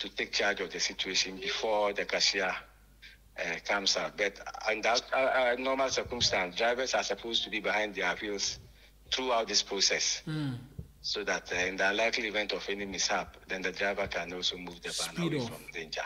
to take charge of the situation before the cashier comes out. But under normal circumstance, drivers are supposed to be behind their wheels throughout this process, so that in the unlikely event of any mishap, then the driver can also move the van away from danger.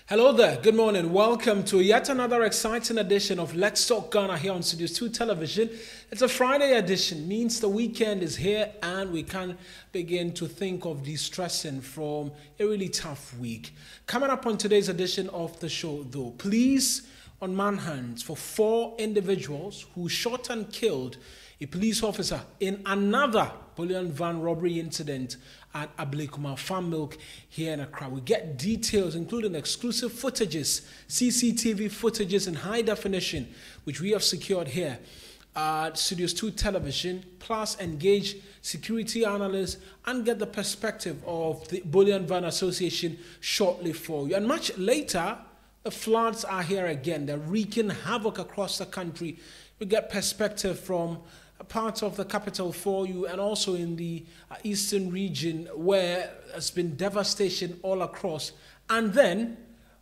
Hello there, good morning. Welcome to yet another exciting edition of Let's Talk Ghana here on Studios 2 Television. It's a Friday edition, means the weekend is here and we can begin to think of de-stressing from a really tough week. Coming up on today's edition of the show though, police on manhunt for 4 individuals who shot and killed a police officer in another bullion van robbery incident at Ablekuma fanmilk here in Accra. We get details including exclusive footages, CCTV footages in high definition, which we have secured here at Studios 2 Television, plus engage security analysts and get the perspective of the Bullion Van Association shortly for you. And much later, the floods are here again. They're wreaking havoc across the country. We get perspective from parts of the capital for you and also in the eastern region where there's been devastation all across. And then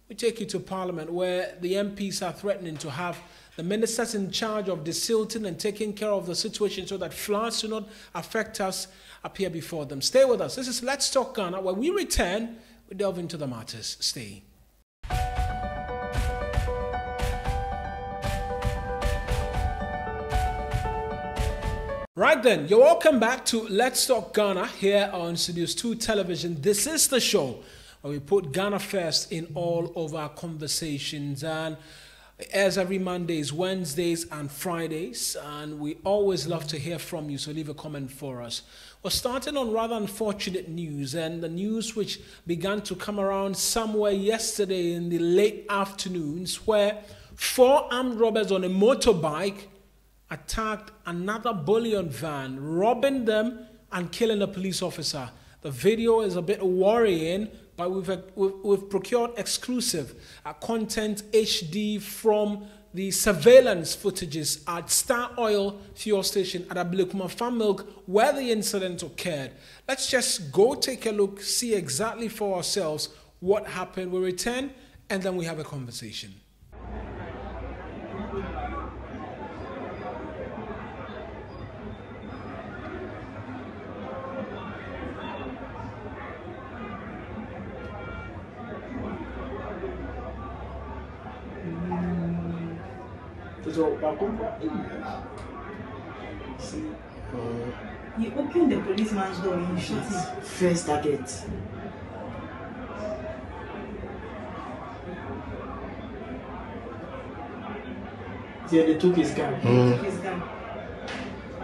we take you to Parliament where the MPs are threatening to have the ministers in charge of desilting and taking care of the situation so that floods do not affect us appear before them. Stay with us. This is Let's Talk Ghana. When we return, we delve into the matters. Stay. Right then, you're welcome back to Let's Talk Ghana here on Studios 2 Television. This is the show where we put Ghana first in all of our conversations, and as every Mondays, Wednesdays and Fridays, and we always love to hear from you, so leave a comment for us. We're starting on rather unfortunate news, and the news which began to come around somewhere yesterday in the late afternoons where 4 armed robbers on a motorbike attacked another bullion van, robbing them and killing a police officer. The video is a bit worrying, but we've procured exclusive content HD from the surveillance footages at Star Oil fuel station at Ablekuma fanmilk where the incident occurred. Let's just go take a look, see exactly for ourselves what happened. We return and then we have a conversation. So, you opened the policeman's door and you shot his first target. Yeah, they took his gun. They took his gun.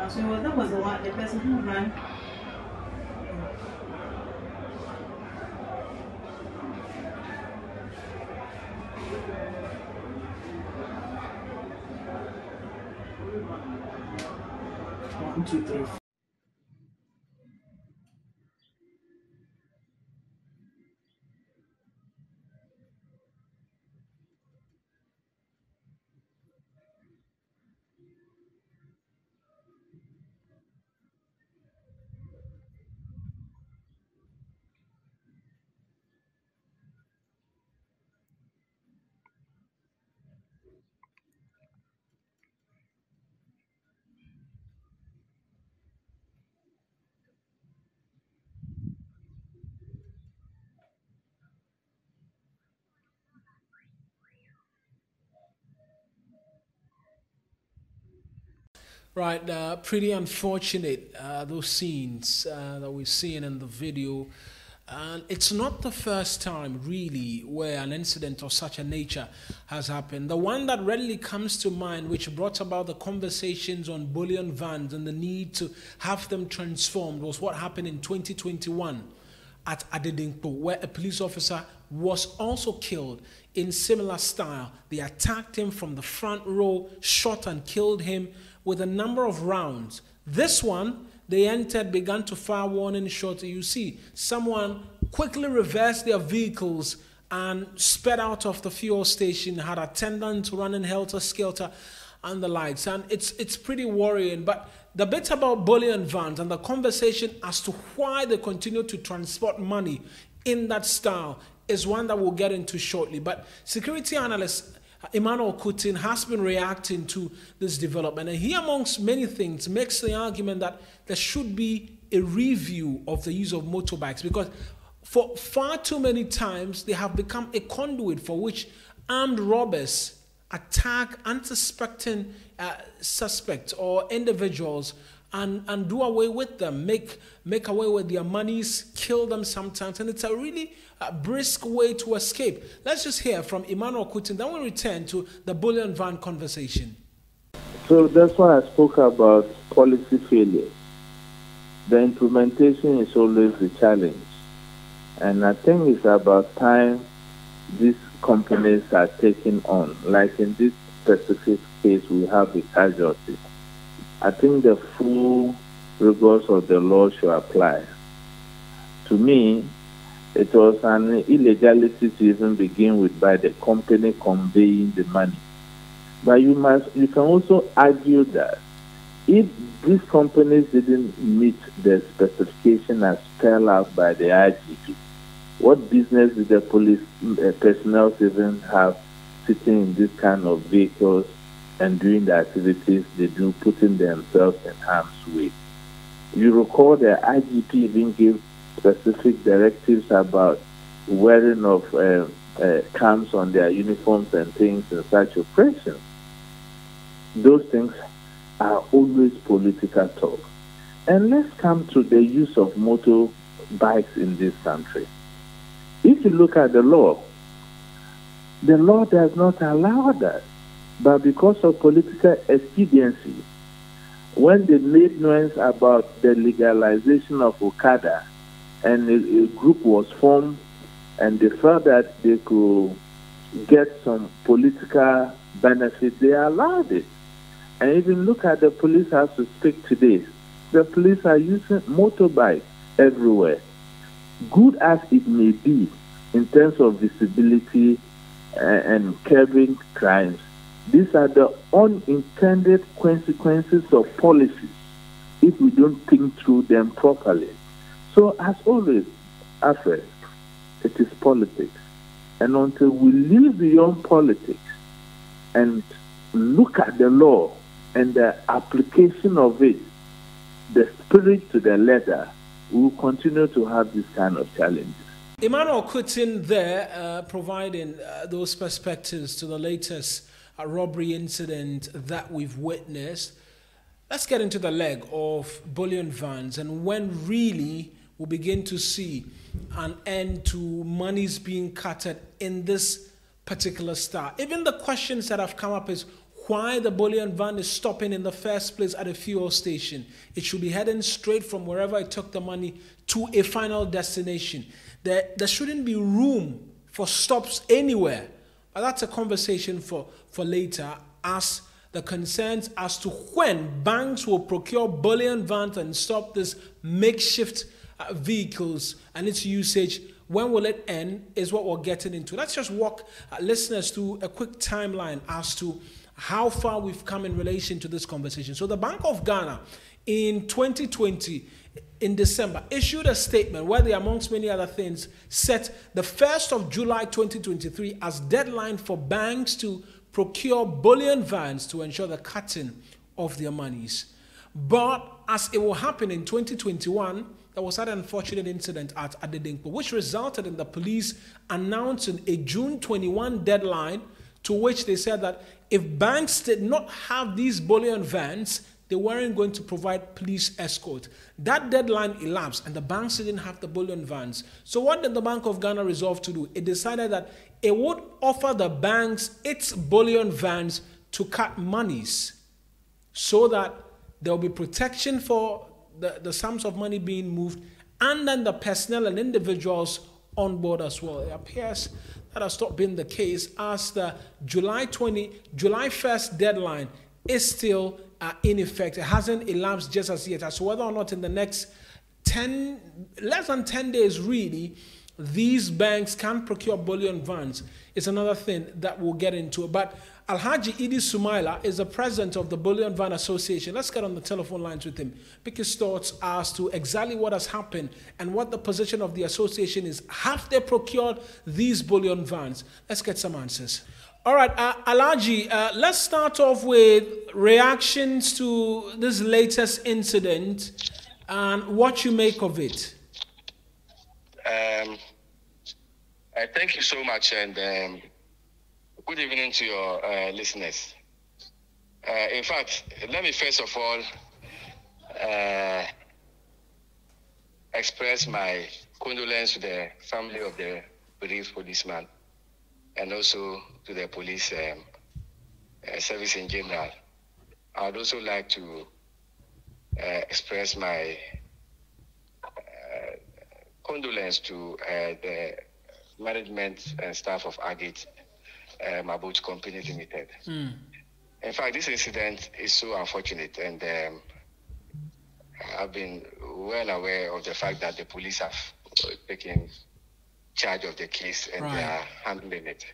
So that was the person who ran. One, two, three. Right, pretty unfortunate, those scenes that we're seeing in the video. And it's not the first time, really, where an incident of such a nature has happened. The one that readily comes to mind, which brought about the conversations on bullion vans and the need to have them transformed, was what happened in 2021 at Adedinkpo, where a police officer was also killed in similar style. They attacked him from the front row, shot and killed him with a number of rounds. This one, they entered, began to fire warning shots. You see, someone quickly reversed their vehicles and sped out of the fuel station, had attendants running helter-skelter and the likes. And it's pretty worrying. But the bit about bullion vans and the conversation as to why they continue to transport money in that style is one that we'll get into shortly. But security analyst Emmanuel Kutin has been reacting to this development, and he, amongst many things, makes the argument that there should be a review of the use of motorbikes, because for far too many times they have become a conduit for which armed robbers attack unsuspecting suspects or individuals and do away with them, make away with their monies, kill them sometimes, and it's a really brisk way to escape. Let's just hear from Emmanuel Kutin, then we'll return to the bullion van conversation. So that's why I spoke about policy failure. The implementation is always the challenge. And I think it's about time these companies are taking on. Like in this specific case, we have the casualty. I think the full rigors of the law should apply. To me, it was an illegality to even begin with by the company conveying the money. But you can also argue that if these companies didn't meet the specification as spelled out by the IGP, what business did the police personnel even have sitting in this kind of vehicles and doing the activities they do, putting themselves in harm's way? You recall the IGP even gave specific directives about wearing of cams on their uniforms and things in such operations. Those things are always political talk. And let's come to the use of motorbikes in this country. If you look at the law does not allow that. But because of political expediency, when they made noise about the legalization of Okada, and a group was formed, and they felt that they could get some political benefit, they allowed it. And even look at the police as we speak today. The police are using motorbikes everywhere. Good as it may be in terms of visibility and curbing crimes, these are the unintended consequences of policies if we don't think through them properly. So, as always, Alfred, it is politics. And until we live beyond politics and look at the law and the application of it, the spirit to the letter, we will continue to have this kind of challenges. Emmanuel Kutin there providing those perspectives to the latest robbery incident that we've witnessed. Let's get into the leg of bullion vans and when really we'll begin to see an end to monies being cutted in this particular style. Even the questions that have come up is why the bullion van is stopping in the first place at a fuel station. It should be heading straight from wherever it took the money to a final destination. There shouldn't be room for stops anywhere. But that's a conversation for later, as the concerns as to when banks will procure bullion vans and stop this makeshift vehicles and its usage, when will it end, is what we're getting into. Let's just walk listeners through a quick timeline as to how far we've come in relation to this conversation. So the Bank of Ghana in 2020, in December, issued a statement where they, amongst many other things, set the 1st of July 2023 as deadline for banks to procure bullion vans to ensure the cutting of their monies. But as it will happen in 2021, there was that unfortunate incident at Adedinkpo, which resulted in the police announcing a June 21 deadline, to which they said that if banks did not have these bullion vans, they weren't going to provide police escort. That deadline elapsed and the banks didn't have the bullion vans. So what did the Bank of Ghana resolve to do? It decided that it would offer the banks its bullion vans to cut monies so that there will be protection for the sums of money being moved, and then the personnel and individuals on board as well. It appears that has not been the case, as the July 1st deadline is still in effect. It hasn't elapsed just as yet. As to whether or not in the next less than 10 days really, these banks can procure bullion vans is another thing that we'll get into. But Alhaji Idi Sumaila is the president of the Bullion Van Association. Let's get on the telephone lines with him. Pick his thoughts as to exactly what has happened and what the position of the association is. Have they procured these bullion vans? Let's get some answers. All right, Alhaji, let's start off with reactions to this latest incident and what you make of it. Thank you so much, and good evening to your listeners. In fact, let me first of all express my condolence to the family of the bereaved policeman and also to the police service in general. I would also like to express my condolence to the management and staff of Agate Maboot Company Limited. In fact, this incident is so unfortunate, and I've been well aware of the fact that the police have taken charge of the case and they are handling it.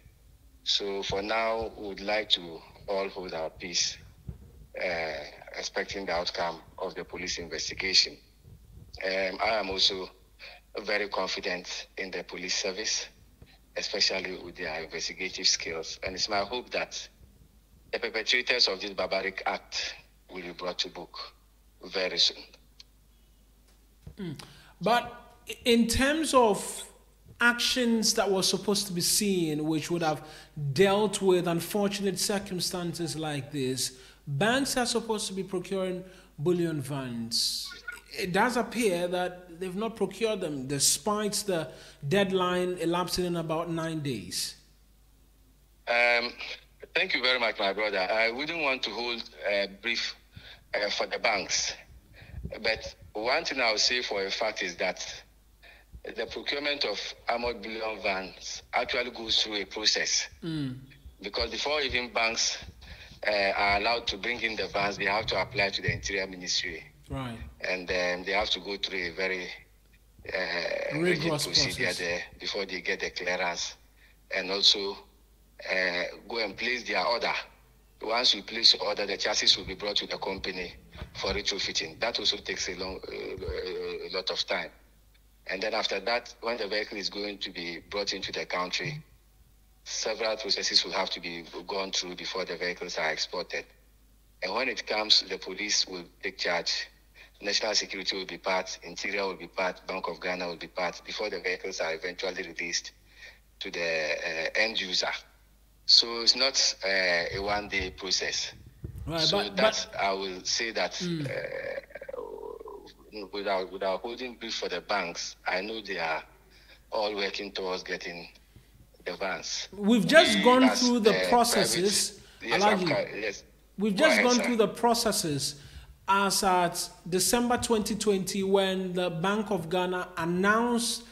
So for now, we would like to all hold our peace, expecting the outcome of the police investigation. I am also very confident in the police service, especially with their investigative skills. And it's my hope that the perpetrators of this barbaric act will be brought to book very soon. But in terms of actions that were supposed to be seen, which would have dealt with unfortunate circumstances like this, banks are supposed to be procuring bullion vans. It does appear that they've not procured them despite the deadline elapsing in about 9 days. Thank you very much, my brother. I wouldn't want to hold a brief for the banks. But one thing I'll say for a fact is that the procurement of armored bullion vans actually goes through a process. Because before even banks are allowed to bring in the vans, they have to apply to the Interior Ministry. Right. And then they have to go through a very rigorous procedure there before they get the clearance, and also go and place their order. Once you place your order, the chassis will be brought to the company for retrofitting. That also takes a lot of time. And then after that, when the vehicle is going to be brought into the country, several processes will have to be gone through before the vehicles are exported. And when it comes, the police will take charge. National security will be part, Interior will be part, Bank of Ghana will be part, before the vehicles are eventually released to the end user. So it's not a one-day process. Right, so I will say that without holding brief for the banks, I know they are all working towards getting the vans. We've just gone through the processes. We've just gone through the processes as at December 2020, when the Bank of Ghana announced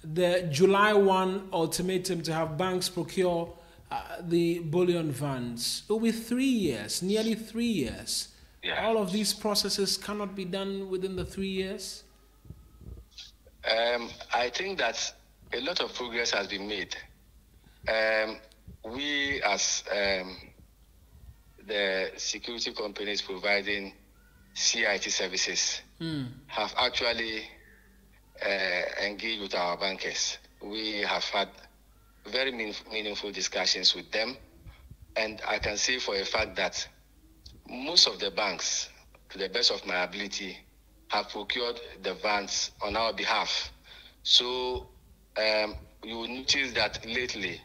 the July 1 ultimatum to have banks procure the bullion vans. It will be 3 years, nearly 3 years. Yeah. All of these processes cannot be done within the 3 years? I think that a lot of progress has been made. We as the security companies providing CIT services have actually engaged with our bankers. We have had very meaningful discussions with them, and I can say for a fact that most of the banks, to the best of my ability, have procured the vans on our behalf. So you will notice that lately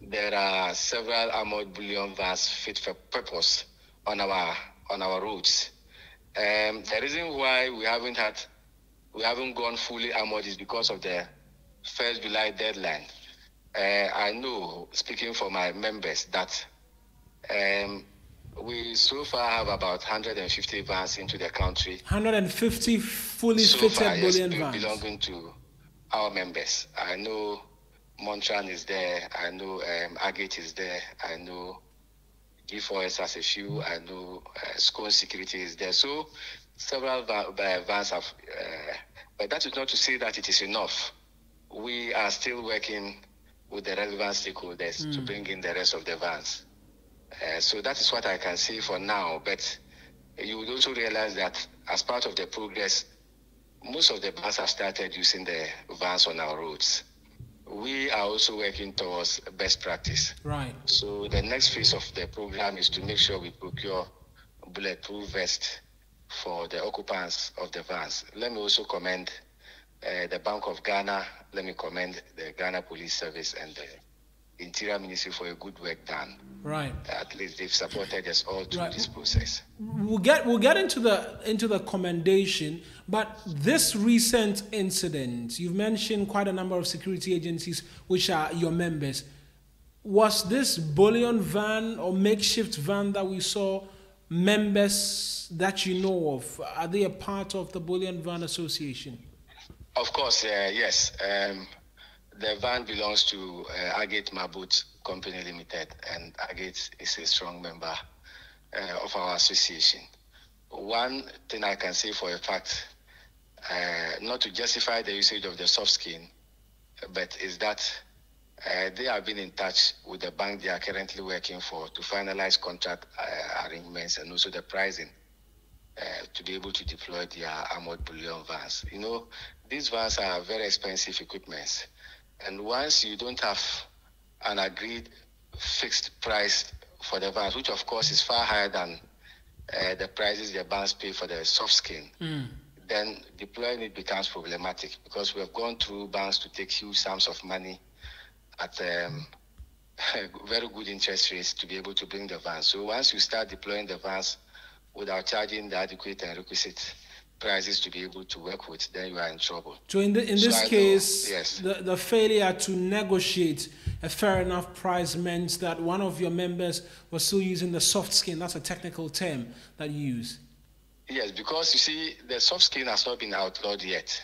there are several armored bullion vans fit for purpose on our roads. The reason why we haven't gone fully armored is because of the 1st July deadline. I know, speaking for my members, that we so far have about 150 vans into the country. 150 fully fitted bullion vans belonging to our members. I know Montran is there. I know Agate is there. I know G4S has a few. I know Scone Security is there. So several vans have, but that is not to say that it is enough. We are still working with the relevant stakeholders to bring in the rest of the vans. So that is what I can say for now. But you would also realize that as part of the progress, most of the banks have started using the vans on our roads. We are also working towards best practice. Right. So the next phase of the program is to make sure we procure bulletproof vests for the occupants of the vans. Let me also commend the Bank of Ghana. Let me commend the Ghana Police Service and the Interior Ministry for a good work done. Right. At least they've supported us all through Right. this process. We'll get into the commendation, but this recent incident, you've mentioned quite a number of security agencies which are your members. Was this bullion van or makeshift van that we saw members that you know of? Are they a part of the Bullion Van Association? Of course, yes. The van belongs to Agate Mabut Company Limited, and Agate is a strong member of our association. One thing I can say for a fact, not to justify the usage of the soft skin, but is that they have been in touch with the bank they are currently working for to finalize contract arrangements and also the pricing to be able to deploy their armored bullion vans. You know, these vans are very expensive equipment. And once you don't have an agreed fixed price for the vans, which of course is far higher than the prices the banks pay for the soft skin, then deploying it becomes problematic, because we have gone through banks to take huge sums of money at very good interest rates to be able to bring the vans. So once you start deploying the vans without charging the adequate and requisite prices to be able to work with, then you are in trouble. So in this case, yes, the failure to negotiate a fair enough price meant that one of your members was still using the soft skin. That's a technical term that you use. Yes, because you see, the soft skin has not been outlawed yet.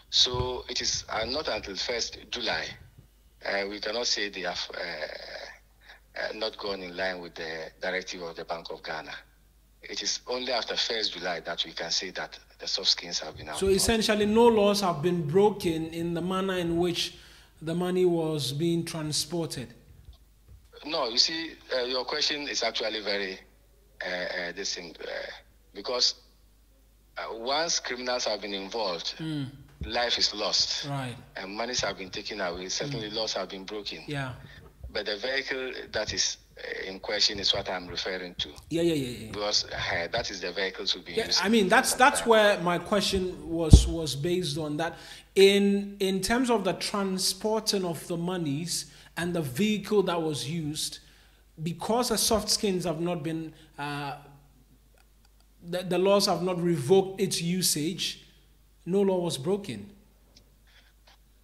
So it is not until 1st July. We cannot say they have not gone in line with the directive of the Bank of Ghana. It is only after 1st July that we can say that the soft skins have been outlawed. So essentially no laws have been broken in the manner in which the money was being transported. No, you see, your question is actually very distinct, because once criminals have been involved, life is lost, right, and monies have been taken away. Certainly laws have been broken. Yeah. But the vehicle that is in question is what I'm referring to. Yeah. Because that is the vehicles we've been using. I mean, that's where my question was based on, that in terms of the transporting of the monies and the vehicle that was used, because the soft skins have not been, the laws have not revoked its usage, no law was broken.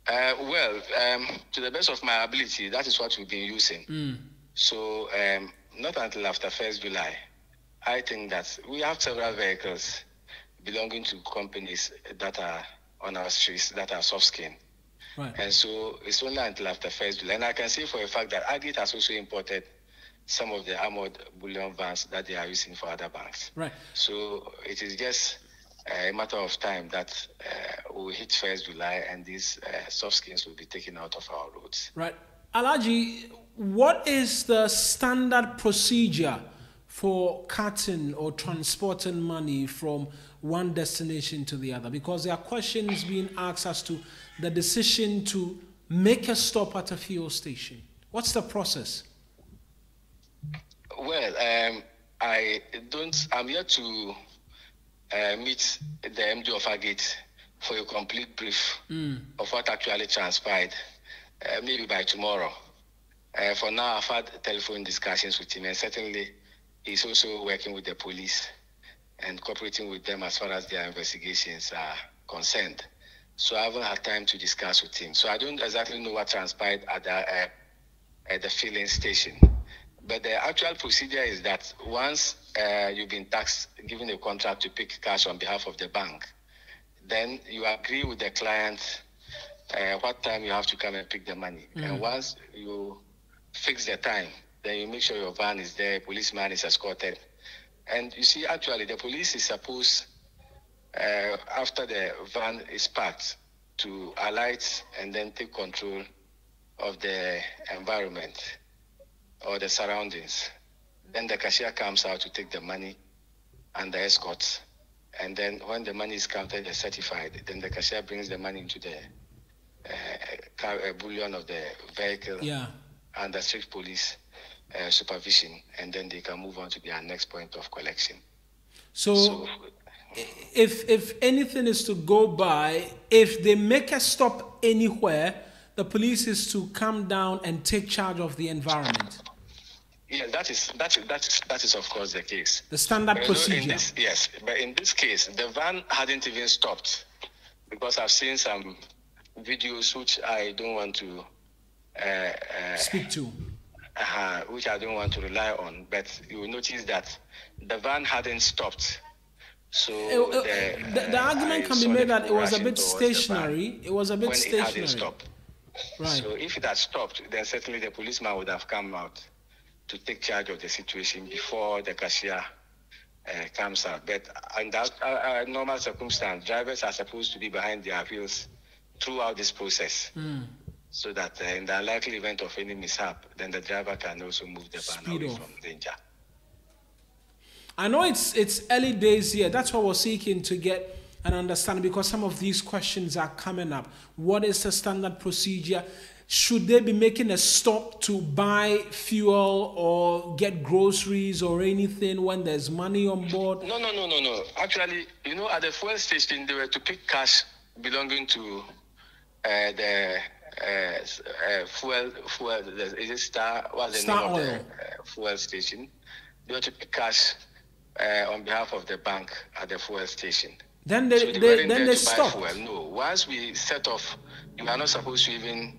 To the best of my ability, that is what we've been using. So not until after 1st July, I think that we have several vehicles belonging to companies that are on our streets that are soft skin. Right. And so it's only until after 1st July. And I can say for a fact that Agate has also imported some of the armored bullion vans that they are using for other banks. Right. So it is just a matter of time that we'll hit 1st July and these soft skins will be taken out of our roads. Right. Alhaji, what is the standard procedure for carting or transporting money from one destination to the other? Because there are questions being asked as to the decision to make a stop at a fuel station. What's the process? Well, I'm here to meet the MD of Agate for a complete brief of what actually transpired, maybe by tomorrow. For now, I've had telephone discussions with him, and certainly he's also working with the police and cooperating with them as far as their investigations are concerned. So I haven't had time to discuss with him. So I don't exactly know what transpired at the filling station. But the actual procedure is that once you've been taxed, given a contract to pick cash on behalf of the bank, then you agree with the client what time you have to come and pick the money. And once you fix the time, then you make sure your van is there, policeman is escorted. And you see, actually, the police is supposed, after the van is parked, to alight and then take control of the environment or the surroundings. Then the cashier comes out to take the money and the escorts. And then when the money is counted and certified, then the cashier brings the money into the bullion of the vehicle under strict police supervision, and then they can move on to their next point of collection. So if anything is to go by, if they make a stop anywhere, the police is to come down and take charge of the environment. Yeah, that is of course the case. The standard procedure. Yes, but in this case, the van hadn't even stopped, because I've seen some videos which I don't want to speak to, which I don't want to rely on. But you will notice that the van hadn't stopped. So the argument can be made that it was a bit stationary. It was a bit stationary. It hadn't stopped. Right. So if it had stopped, then certainly the policeman would have come out to take charge of the situation before the cashier comes out. But under normal circumstance, drivers are supposed to be behind their wheels throughout this process, so that in the unlikely event of any mishap, then the driver can also move the van away from danger. I know it's early days here. That's what we're seeking to get an understanding, because some of these questions are coming up. What is the standard procedure? Should they be making a stop to buy fuel or get groceries or anything when there's money on board? No. Actually, at the fuel station, they were to pick cash belonging to the fuel. Is it Star? What's the name of the fuel station? They were to pick cash on behalf of the bank at the fuel station. Then they stop. No, once we set off, you are not supposed to even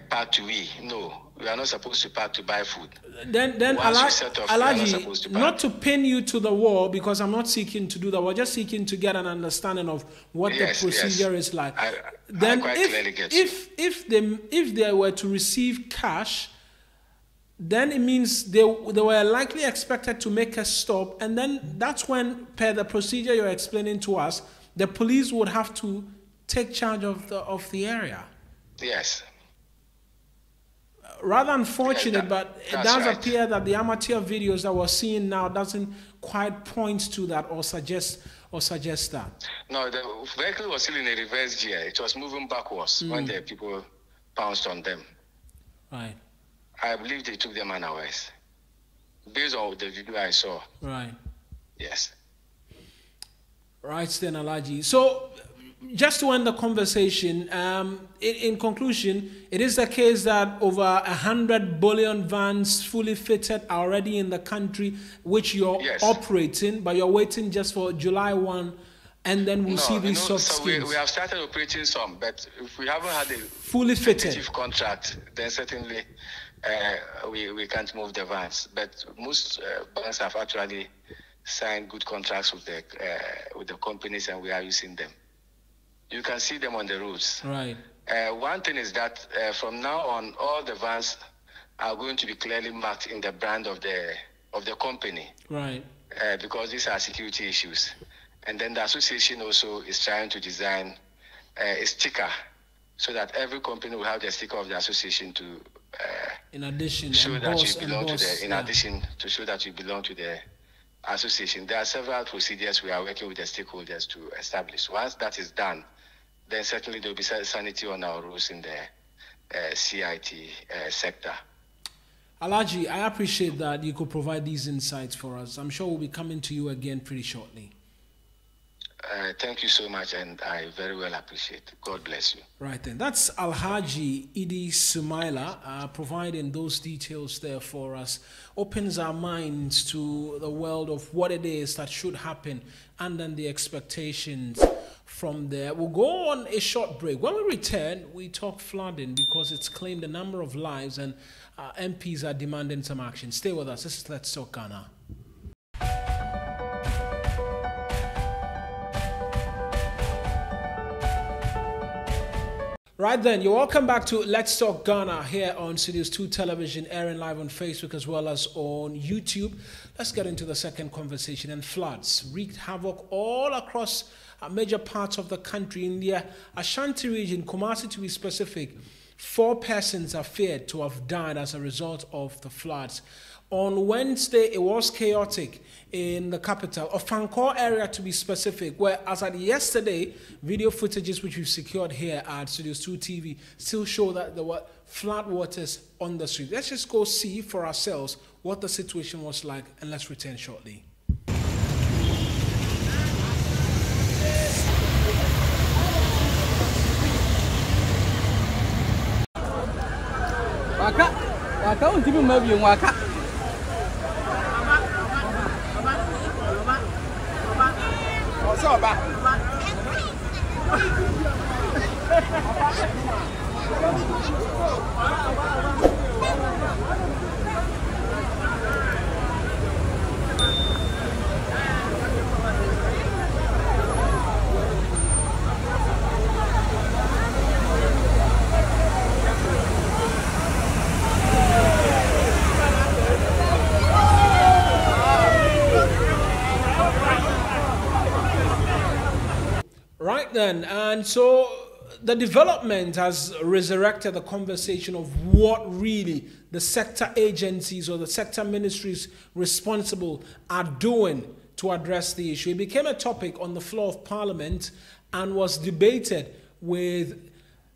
park to eat. No, we are not supposed to park to buy food. Then Alaji, not to pin you to the wall, because I'm not seeking to do that. We're just seeking to get an understanding of what the procedure is like. If they were to receive cash, then it means they were likely expected to make a stop, and then that's when, per the procedure you're explaining to us, the police would have to take charge of the area. Yes. Rather unfortunate, but it does appear that the amateur videos that we're seeing now doesn't quite point to that or suggest that. No, the vehicle was still in a reverse gear. It was moving backwards when the people pounced on them. Right. I believe they took them unawares, based on the video I saw. Right. Yes. Right then, Alaji. So, just to end the conversation, in conclusion, it is the case that over 100 bullion vans fully fitted are already in the country, which you're operating, but you're waiting just for July 1, and then we'll see these soft skills. We have started operating some, but if we haven't had a fully fitted contract, then certainly we can't move the vans. But most banks have actually signed good contracts with the companies, and we are using them. You can see them on the roads. Right. One thing is that from now on, all the vans are going to be clearly marked in the brand of the company. Right. Because these are security issues. And then the association also is trying to design a sticker so that every company will have the sticker of the association to in addition show that you belong to the addition to show that you belong to the association. There are several procedures we are working with the stakeholders to establish. Once that is done, then certainly there will be sanity on our roads in the CIT sector. Alaji, I appreciate that you could provide these insights for us. I'm sure we'll be coming to you again pretty shortly. Thank you so much, and I very well appreciate it. God bless you. Right then. That's Alhaji Idi Sumaila providing those details there for us. Opens our minds to the world of what it is that should happen and then the expectations from there. We'll go on a short break. When we return, we talk flooding because it's claimed a number of lives and MPs are demanding some action. Stay with us. This is Let's Talk Ghana. Right then, you're welcome back to Let's Talk Ghana here on Studios 2 Television, airing live on Facebook as well as on YouTube. Let's get into the second conversation. And floods wreaked havoc all across major parts of the country in the Ashanti region, Kumasi to be specific. 4 persons are feared to have died as a result of the floods. On Wednesday, it was chaotic in the capital, of Fankor area to be specific, where as at yesterday, video footages which we've secured here at Studios 2 TV still show that there were flood waters on the street. Let's just go see for ourselves what the situation was like, and let's return shortly. Waka untibi mabi waka. Oso ba. Right then, and so the development has resurrected the conversation of what really the sector agencies or the sector ministries responsible are doing to address the issue. It became a topic on the floor of Parliament and was debated with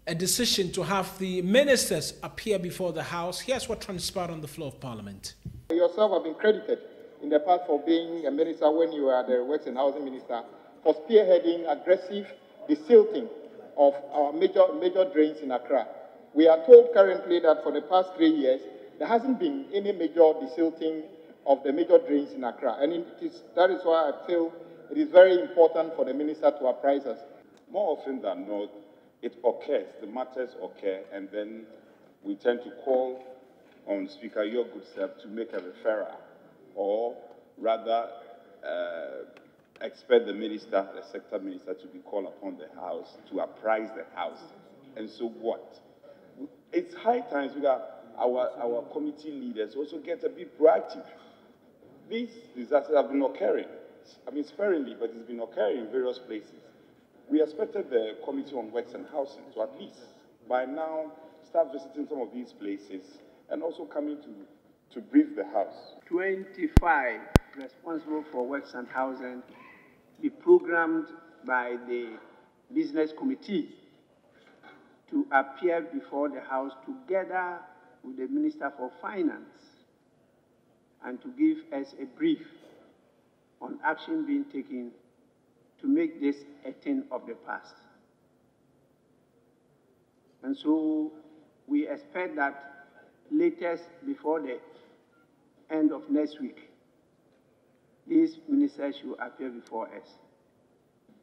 a decision to have the ministers appear before the House. Here's what transpired on the floor of Parliament. You yourself have been credited in the past for being a minister when you were the Works and Housing Minister, for spearheading aggressive desilting of our major drains in Accra. We are told currently that for the past 3 years, there hasn't been any major desilting of the major drains in Accra. And that is why I feel it is very important for the minister to apprise us. More often than not, it occurs, the matters occur, and then we tend to call on Speaker Your Good Self to make a referral, or rather expect the minister, the sector minister, to be called upon the House to apprise the House. And so what? It's high time we got our committee leaders also get a bit proactive. These disasters have been occurring. I mean, sparingly, but it's been occurring in various places. We expected the Committee on Works and Housing to at least by now start visiting some of these places and also coming to brief the House. 25 responsible for works and housing be programmed by the business committee to appear before the House together with the Minister for Finance and to give us a brief on action being taken to make this a thing of the past. And so we expect that latest before the end of next week, these ministers should appear before us.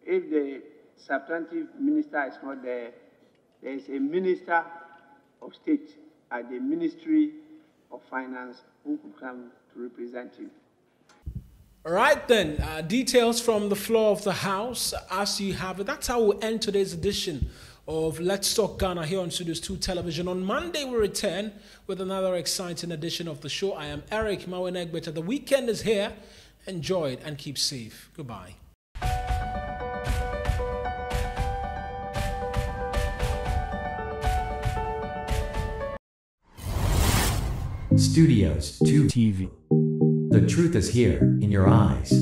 If the substantive minister is not there, there is a minister of state at the Ministry of Finance who could come to represent him. All right then, details from the floor of the House as you have it. That's how we'll end today's edition of Let's Talk Ghana here on Studios 2 Television. On Monday, we return with another exciting edition of the show. I am Eric Mawenegbeta. The weekend is here. Enjoy it and keep safe. Goodbye. Studios 2 TV. The truth is here in your eyes.